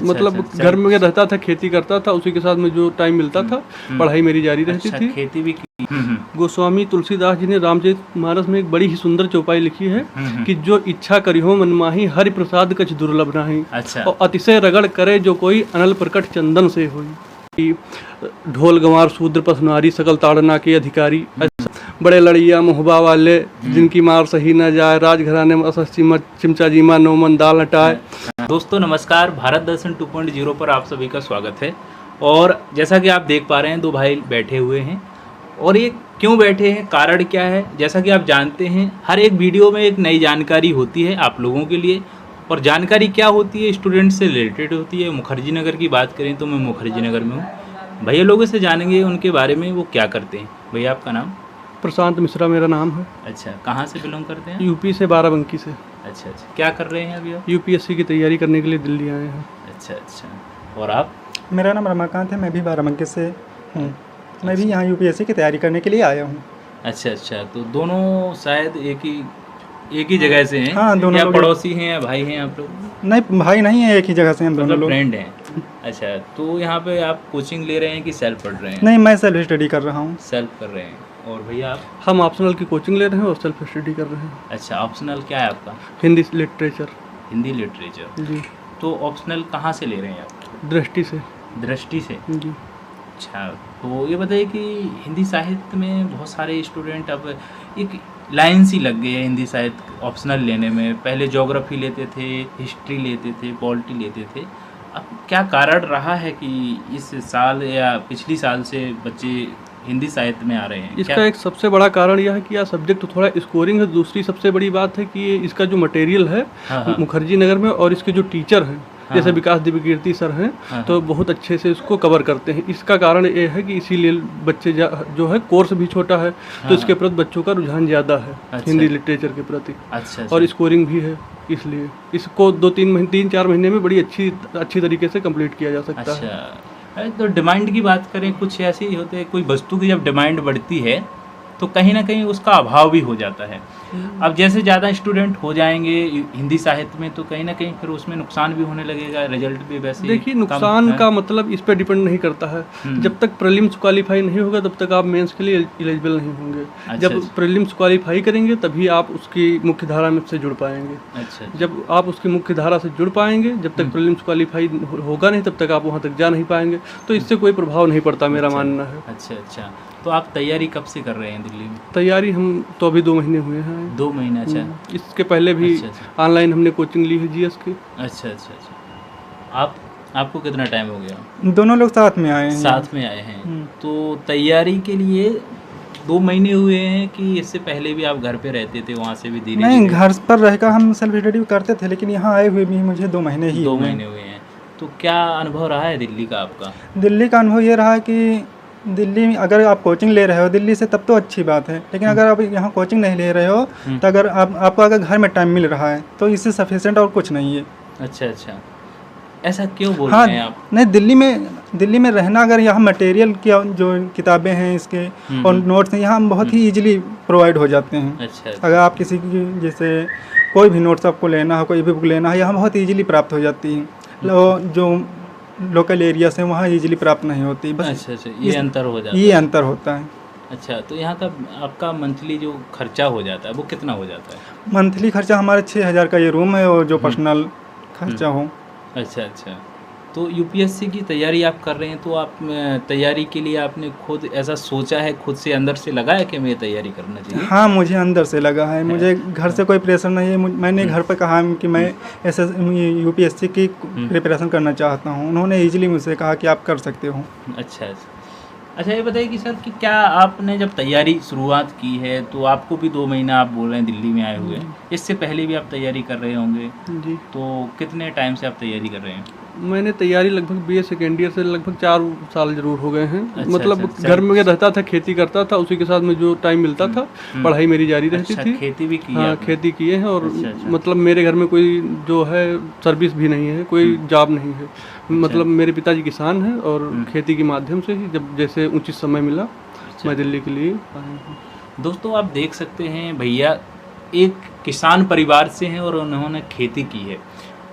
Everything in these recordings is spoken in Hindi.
मतलब अच्छा। घर में रहता था, खेती करता था, उसी के साथ में जो टाइम मिलता था पढ़ाई मेरी जारी रहती अच्छा, थी। खेती भी की। गोस्वामी तुलसीदास जी ने रामचरितमानस में एक बड़ी ही सुंदर चौपाई लिखी है कि जो इच्छा करिहो मनमाही, हरि प्रसाद कछ दुर्लभ नाही। अच्छा। और अतिशय रगड़ करे जो कोई, अनल प्रकट चंदन से होई। कि ढोल गंवार शूद्र पसनारी, सकल ताड़ना के अधिकारी। बड़े लड़िया मुहबा वाले, जिनकी मार सही न जाए, राजघराने में चिमचा जीमा नौमन दाल हटाए। दोस्तों नमस्कार, भारत दर्शन 2.0 पर आप सभी का स्वागत है। और जैसा कि आप देख पा रहे हैं, दो भाई बैठे हुए हैं। और ये क्यों बैठे हैं, कारण क्या है, जैसा कि आप जानते हैं हर एक वीडियो में एक नई जानकारी होती है आप लोगों के लिए। और जानकारी क्या होती है, स्टूडेंट से रिलेटेड होती है। मुखर्जी नगर की बात करें तो मैं मुखर्जी नगर में हूँ। भैया लोगों से जानेंगे उनके बारे में, वो क्या करते हैं। भैया आपका नाम? प्रशांत मिश्रा मेरा नाम है। अच्छा, कहाँ से बिलोंग करते हैं? यूपी से, बाराबंकी से। अच्छा अच्छा, क्या कर रहे हैं अभी आप? यूपीएससी की तैयारी करने के लिए दिल्ली आए हैं। अच्छा अच्छा, और आप? मेरा नाम रमाकांत है, मैं भी बाराबंकी से हूँ। मैं भी यहाँ यूपीएससी की तैयारी करने के लिए आया हूँ। अच्छा अच्छा, तो दोनों शायद एक ही जगह से हैं? हाँ, दोनों या लोग पड़ोसी हैं या भाई हैं आप लोग? नहीं, भाई नहीं है, एक ही जगह से हम दोनों मतलब लोग। फ्रेंड हैं। अच्छा, तो यहाँ पे आप कोचिंग ले रहे हैं कि सेल्फ पढ़ रहे हैं? नहीं, मैं सेल्फ स्टडी कर रहा हूँ। सेल्फ कर रहे हैं। और भैया आप? हम ऑप्शनल की कोचिंग ले रहे हैं और सेल्फ स्टडी कर रहे हैं। अच्छा, ऑप्शनल क्या है आपका? हिंदी लिटरेचर। हिंदी लिटरेचर जी। तो ऑप्शनल कहाँ से ले रहे हैं आप? दृष्टि से। दृष्टि से। जी। अच्छा, तो ये बताइए कि हिंदी साहित्य में बहुत सारे स्टूडेंट अब एक लाइन सी लग गई है हिंदी साहित्य ऑप्शनल लेने में। पहले ज्योग्राफी लेते थे, हिस्ट्री लेते थे, पॉलिटी लेते थे। अब क्या कारण रहा है कि इस साल या पिछली साल से बच्चे हिंदी साहित्य में आ रहे हैं? इसका एक सबसे बड़ा कारण यह है कि यह सब्जेक्ट थोड़ा स्कोरिंग है। दूसरी सबसे बड़ी बात है कि इसका जो मटेरियल है हाँ। मुखर्जी नगर में, और इसके जो टीचर हैं जैसे विकास दिव्यकीर्ति सर हैं, तो बहुत अच्छे से इसको कवर करते हैं। इसका कारण ये है कि इसीलिए बच्चे जो है, कोर्स भी छोटा है तो इसके प्रति बच्चों का रुझान ज़्यादा है। अच्छा। हिंदी लिटरेचर के प्रति। अच्छा। और स्कोरिंग भी है, इसलिए इसको 2-3-4 महीने में बड़ी अच्छी तरीके से कंप्लीट किया जा सकता है। अच्छा, तो डिमांड की बात करें, कुछ ऐसे ही होते हैं, कोई वस्तु की जब डिमांड बढ़ती है तो कहीं ना कहीं उसका अभाव भी हो जाता है। अब जैसे ज़्यादा स्टूडेंट हो जाएंगे हिंदी साहित्य में तो कहीं ना कहीं फिर उसमें नुकसान भी होने लगेगा, रिजल्ट भी वैसे। देखिए, नुकसान का मतलब इस पर डिपेंड नहीं करता है। जब तक प्रीलिम्स क्वालिफाई नहीं होगा तब तक आप मेंस के लिए एलिजिबल नहीं होंगे। अच्छा, जब प्रीलिम्स क्वालिफाई करेंगे तभी आप उसकी मुख्य धारा में से जुड़ पाएंगे। अच्छा। जब आप उसकी मुख्य धारा से जुड़ पाएंगे, जब तक प्रीलिम्स क्वालिफाई होगा नहीं तब तक आप वहाँ तक जा नहीं पाएंगे। तो इससे कोई प्रभाव नहीं पड़ता, मेरा मानना है। अच्छा अच्छा, तो आप तैयारी कब से कर रहे हैं दिल्ली में? तैयारी हम तो अभी 2 महीने हुए हैं। 2 महीने? अच्छा। इसके पहले भी ऑनलाइन हमने कोचिंग ली है जीएस की। अच्छा अच्छा अच्छा, आपको कितना टाइम हो गया? दोनों लोग साथ में आए हैं। साथ में आए हैं। तो तैयारी के लिए 2 महीने हुए हैं कि इससे पहले भी आप घर पे रहते थे, वहाँ से भी धीरे? नहीं, घर पर रहकर हम सेल्फ स्टडी करते थे, लेकिन यहाँ आए हुए भी मुझे 2 महीने ही 2 महीने हुए हैं। तो क्या अनुभव रहा है दिल्ली का आपका? दिल्ली का अनुभव ये रहा कि दिल्ली में अगर आप कोचिंग ले रहे हो दिल्ली से तब तो अच्छी बात है, लेकिन अगर आप यहाँ कोचिंग नहीं ले रहे हो तो अगर आपको अगर घर में टाइम मिल रहा है तो इससे सफिशिएंट और कुछ नहीं है। अच्छा अच्छा, ऐसा क्यों बोल रहे हैं आप? नहीं, दिल्ली में रहना, अगर यहाँ मटेरियल की जो किताबें हैं इसके और नोट्स हैं यहाँ बहुत ही ईजिली प्रोवाइड हो जाते हैं। अच्छा। अगर आप किसी की जैसे कोई भी नोट्स आपको लेना हो, कोई भी बुक लेना है, यहाँ बहुत ईजिली प्राप्त हो जाती है। जो लोकल एरिया से वहाँ इजीली प्राप्त नहीं होती। बस अच्छा अच्छा, ये अंतर हो जाता है। ये अंतर होता है। अच्छा, तो यहाँ का आपका मंथली जो खर्चा हो जाता है वो कितना हो जाता है? मंथली खर्चा हमारे 6,000 का ये रूम है और जो पर्सनल खर्चा हो। अच्छा अच्छा, तो यूपीएससी की तैयारी आप कर रहे हैं, तो आप तैयारी के लिए आपने खुद ऐसा सोचा है, खुद से अंदर से लगा है कि मैं तैयारी करना चाहिए? हाँ, मुझे अंदर से लगा है। मुझे घर से कोई प्रेशर नहीं है। मैंने घर पर कहा कि मैं ऐसे यूपीएससी की प्रिपरेशन करना चाहता हूँ। उन्होंने ईजिली मुझसे कहा कि आप कर सकते हो। अच्छा अच्छा अच्छा, ये बताइए कि सर कि क्या आपने जब तैयारी शुरुआत की है तो आपको भी 2 महीना आप बोल रहे हैं दिल्ली में आए हुए, इससे पहले भी आप तैयारी कर रहे होंगे जी। तो कितने टाइम से आप तैयारी कर रहे हैं? मैंने तैयारी लगभग बीए सेकेंड ईयर से लगभग 4 साल जरूर हो गए हैं। अच्छा, मतलब अच्छा, घर में रहता था, खेती करता था, उसी के साथ में जो टाइम मिलता था पढ़ाई मेरी जारी रहती अच्छा, थी। खेती भी की? हाँ, खेती किए हैं। और अच्छा, अच्छा। मतलब मेरे घर में कोई जो है सर्विस भी नहीं है, कोई जॉब नहीं है। मतलब मेरे पिताजी किसान हैं और खेती के माध्यम से ही जब जैसे उचित समय मिला मैं दिल्ली के लिए आया हूँ। दोस्तों आप देख सकते हैं भैया एक किसान परिवार से हैं और उन्होंने खेती की है।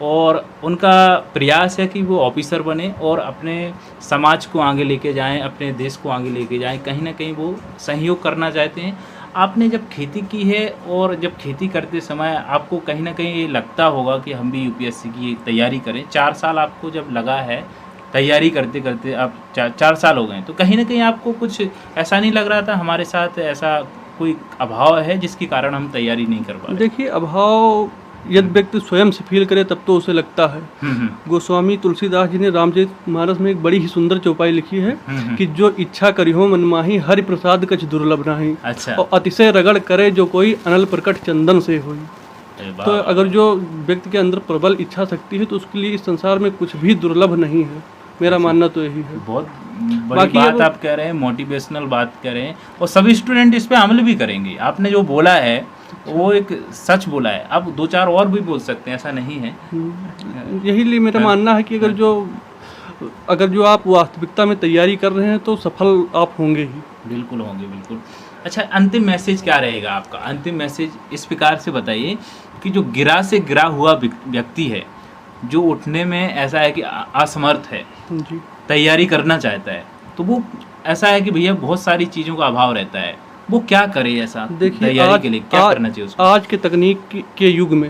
और उनका प्रयास है कि वो ऑफिसर बने और अपने समाज को आगे लेके जाएं, अपने देश को आगे लेके जाएं। कहीं ना कहीं वो सहयोग करना चाहते हैं। आपने जब खेती की है और जब खेती करते समय आपको कहीं ना कहीं ये लगता होगा कि हम भी यूपीएससी की तैयारी करें। 4 साल आपको जब लगा है तैयारी करते करते, आप 4 साल हो गए, तो कहीं ना कहीं आपको कुछ ऐसा नहीं लग रहा था हमारे साथ ऐसा कोई अभाव है जिसके कारण हम तैयारी नहीं कर पा रहे? देखिए, अभाव यदि व्यक्ति स्वयं से फील करे तब तो उसे लगता है। गोस्वामी तुलसीदास जी ने रामचरितमानस में एक बड़ी ही सुंदर चौपाई लिखी है कि जो इच्छा करिहो मनमाही हरि प्रसाद कछ दुर्लभ नाही। अच्छा। और अतिशय रगड़ करे जो कोई अनल प्रकट चंदन से होई। तो अगर जो व्यक्ति के अंदर प्रबल इच्छा शक्ति है तो उसके लिए इस संसार में कुछ भी दुर्लभ नहीं है। मेरा मानना तो यही है। बहुत बड़ी बात आप कह रहे हैं, मोटिवेशनल बात कह रहे हैं, और सभी स्टूडेंट इस पे अमल भी करेंगे। आपने जो बोला है वो एक सच बोला है। आप 2-4 और भी बोल सकते हैं, ऐसा नहीं है। यही लिए मेरा मानना है कि अगर जो आप वास्तविकता में तैयारी कर रहे हैं तो सफल आप होंगे ही। बिल्कुल होंगे, बिल्कुल। अच्छा, अंतिम मैसेज क्या रहेगा आपका? अंतिम मैसेज इस प्रकार से बताइए कि जो गिरा से गिरा हुआ व्यक्ति है, जो उठने में ऐसा है कि असमर्थ है, जी, तैयारी करना चाहता है, तो वो ऐसा है कि भैया बहुत सारी चीज़ों का अभाव रहता है, वो क्या करे? ऐसा तैयारी के लिए क्या करना चाहिए उसको? आज के तकनीक के युग में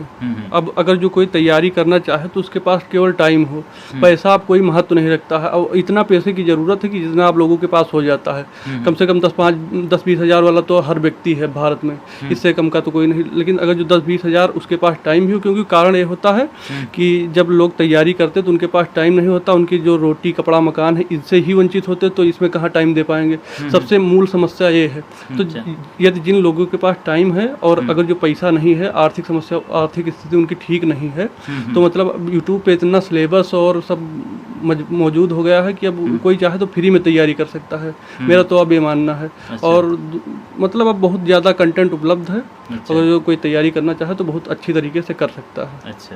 अब अगर जो कोई तैयारी करना चाहे तो उसके पास केवल टाइम हो, पैसा आप कोई महत्व नहीं रखता है। और इतना पैसे की ज़रूरत है कि जितना आप लोगों के पास हो जाता है। कम से कम 10-20 हज़ार वाला तो हर व्यक्ति है भारत में, इससे कम का तो कोई नहीं। लेकिन अगर जो 10-20 हज़ार उसके पास टाइम भी हो, क्योंकि कारण ये होता है कि जब लोग तैयारी करते तो उनके पास टाइम नहीं होता, उनकी जो रोटी कपड़ा मकान है इनसे ही वंचित होते, तो इसमें कहाँ टाइम दे पाएंगे। सबसे मूल समस्या ये है। तो यदि जिन लोगों के पास टाइम है और अगर जो पैसा नहीं है, आर्थिक स्थिति उनकी ठीक नहीं है, तो मतलब यूट्यूब पे इतना सिलेबस और सब मौजूद हो गया है कि अब कोई चाहे तो फ्री में तैयारी कर सकता है। मेरा तो अब ये मानना है। अच्छा। और मतलब अब बहुत ज़्यादा कंटेंट उपलब्ध है। अच्छा। अगर जो कोई तैयारी करना चाहे तो बहुत अच्छी तरीके से कर सकता है। अच्छा,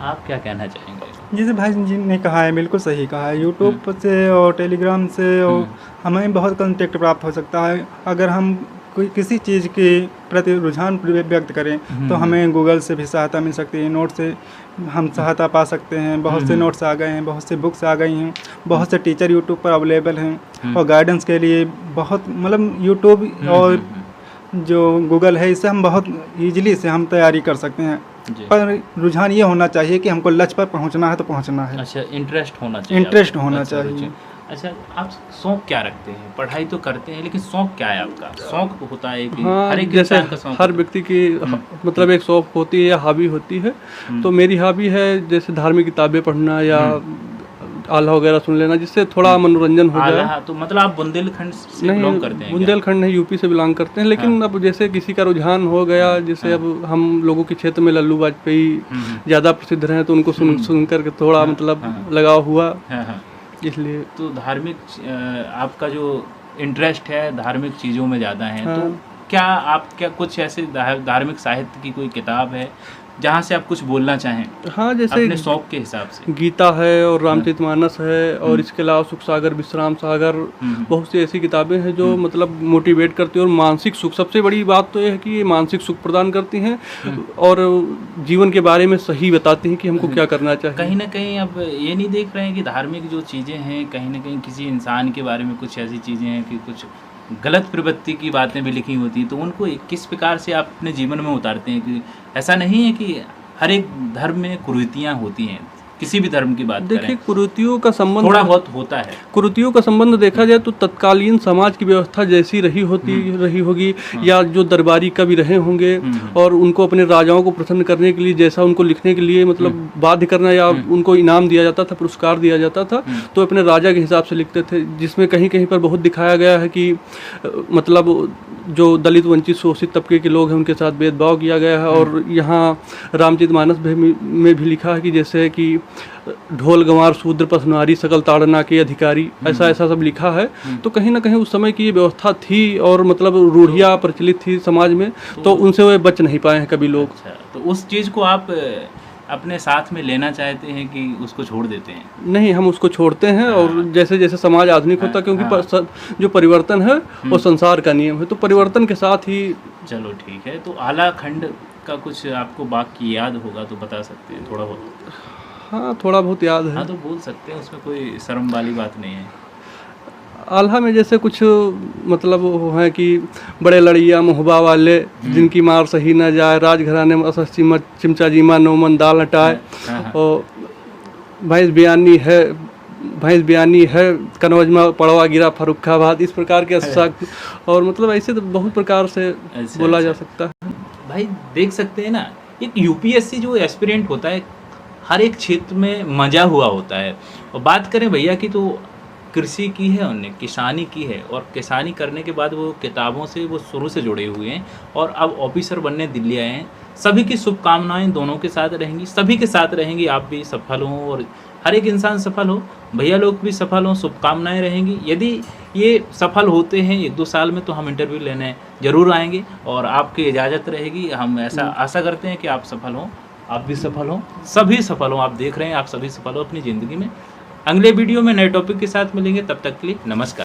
आप क्या कहना चाहेंगे? जैसे भाई जी ने कहा है, बिल्कुल सही कहा है। यूट्यूब से और टेलीग्राम से और हमें बहुत कंटेक्ट प्राप्त हो सकता है। अगर हम कोई किसी चीज़ के प्रति रुझान व्यक्त करें तो हमें गूगल से भी सहायता मिल सकती है। नोट से हम सहायता पा सकते हैं। बहुत से नोट्स आ गए हैं, बहुत से बुक्स आ गई हैं, बहुत से टीचर यूट्यूब पर अवेलेबल हैं। और गाइडेंस के लिए बहुत मतलब यूट्यूब और जो गूगल है, इससे हम बहुत ईजिली से हम तैयारी कर सकते हैं। पर रुझान ये होना चाहिए कि हमको लक्ष्य पर पहुंचना है तो पहुंचना है। अच्छा, इंटरेस्ट होना चाहिए। इंटरेस्ट होना चाहिए। अच्छा, आप शौक क्या रखते हैं? पढ़ाई तो करते हैं, लेकिन शौक क्या है आपका? शौक होता है कि हाँ, हर एक जैसे इंसान का शौक हर व्यक्ति की मतलब एक शौक होती है या हॉबी होती है। तो मेरी हॉबी है जैसे धार्मिक किताबें पढ़ना या आल्हा वगैरह सुन लेना, जिससे थोड़ा मनोरंजन हो जाए। तो मतलब आप बुंदेलखंड से बिलोंग करते हैं? बुंदेलखंड नहीं, यूपी से बिलोंग करते हैं। लेकिन अब जैसे किसी का रुझान हो गया, जैसे अब हम लोगों के क्षेत्र में लल्लू वाजपेयी ज़्यादा प्रसिद्ध रहे, तो उनको सुन करके थोड़ा मतलब लगाव हुआ, इसलिए। तो धार्मिक आपका जो इंटरेस्ट है धार्मिक चीज़ों में ज़्यादा है। तो क्या कुछ ऐसे धार्मिक साहित्य की कोई किताब है जहाँ से आप कुछ बोलना चाहें? हाँ, जैसे अपने शौक के हिसाब से। गीता है और रामचरितमानस है, और इसके अलावा सुख सागर, विश्राम सागर, बहुत सी ऐसी किताबें हैं जो मतलब मोटिवेट करती हैं और मानसिक सुख। सबसे बड़ी बात तो यह है कि ये मानसिक सुख प्रदान करती हैं और जीवन के बारे में सही बताती हैं कि हमको क्या करना चाहिए। कहीं ना कहीं अब ये नहीं देख रहे हैं कि धार्मिक जो चीज़ें हैं, कहीं ना कहीं किसी इंसान के बारे में कुछ ऐसी चीज़ें हैं कि कुछ गलत प्रवृत्ति की बातें भी लिखी होती हैं, तो उनको किस प्रकार से आप अपने जीवन में उतारते हैं? कि ऐसा नहीं है कि हर एक धर्म में कुरीतियाँ होती हैं, किसी भी धर्म की बात करें। देखिए, कुरीतियों का संबंध थोड़ा बहुत होता है। कुरीतियों का संबंध देखा जाए तो तत्कालीन समाज की व्यवस्था जैसी रही होगी या जो दरबारी कवि रहे होंगे और उनको अपने राजाओं को प्रसन्न करने के लिए जैसा उनको लिखने के लिए मतलब बाध्य करना या उनको इनाम दिया जाता था, पुरस्कार दिया जाता था, तो अपने राजा के हिसाब से लिखते थे। जिसमें कहीं कहीं पर बहुत दिखाया गया है कि मतलब जो दलित वंचित शोषित तबके के लोग हैं उनके साथ भेदभाव किया गया है। और यहाँ रामचरितमानस में भी लिखा है कि जैसे कि ढोल गंवार शूद्र पसनारी सकल ताड़ना के अधिकारी, ऐसा सब लिखा है। तो कहीं ना कहीं उस समय की ये व्यवस्था थी और मतलब रूढ़ियाँ प्रचलित थी समाज में, तो उनसे वे बच नहीं पाए हैं कभी लोग। अच्छा, तो उस चीज़ को आप अपने साथ में लेना चाहते हैं कि उसको छोड़ देते हैं? नहीं, हम उसको छोड़ते हैं। और जैसे जैसे समाज आधुनिक होता है, क्योंकि जो परिवर्तन है वो संसार का नियम है, तो परिवर्तन के साथ ही। चलो ठीक है। तो आला खंड का कुछ आपको वाक्य याद होगा तो बता सकते हैं थोड़ा बहुत? हाँ, थोड़ा बहुत याद है। हाँ तो बोल सकते हैं, उसमें कोई शर्म वाली बात नहीं है। आल्हा में जैसे कुछ मतलब वो है कि बड़े लड़िया मुहबा वाले जिनकी मार सही न जाए, राजघराने में असस चिमचा जीमा नौमन दाल हटाए, हाँ, हाँ। और भैंस बयानी है कनौज में पड़वा गिरा फर्रुखाबाद, इस प्रकार के अशाक, और मतलब ऐसे तो बहुत प्रकार से अच्छा, बोला जा अच्छा। सकता है। भाई देख सकते हैं ना, एक यूपीएससी जो एस्पिरेंट होता है हर एक क्षेत्र में मजा हुआ होता है। और बात करें भैया की तो कृषि की है, उन्होंने किसानी की है, और किसानी करने के बाद वो किताबों से वो शुरू से जुड़े हुए हैं और अब ऑफिसर बनने दिल्ली आए हैं। सभी की शुभकामनाएं दोनों के साथ रहेंगी, सभी के साथ रहेंगी, आप भी सफल हों और हर एक इंसान सफल हो, भैया लोग भी सफल हों, शुभकामनाएं रहेंगी। यदि ये सफल होते हैं 1-2 साल में तो हम इंटरव्यू लेने ज़रूर आएंगे और आपकी इजाज़त रहेगी। हम ऐसा आशा करते हैं कि आप सफल हों, आप भी सफल हों, सभी सफल हों। आप देख रहे हैं, आप सभी सफल हो अपनी ज़िंदगी में। अगले वीडियो में नए टॉपिक के साथ मिलेंगे, तब तक के लिए नमस्कार।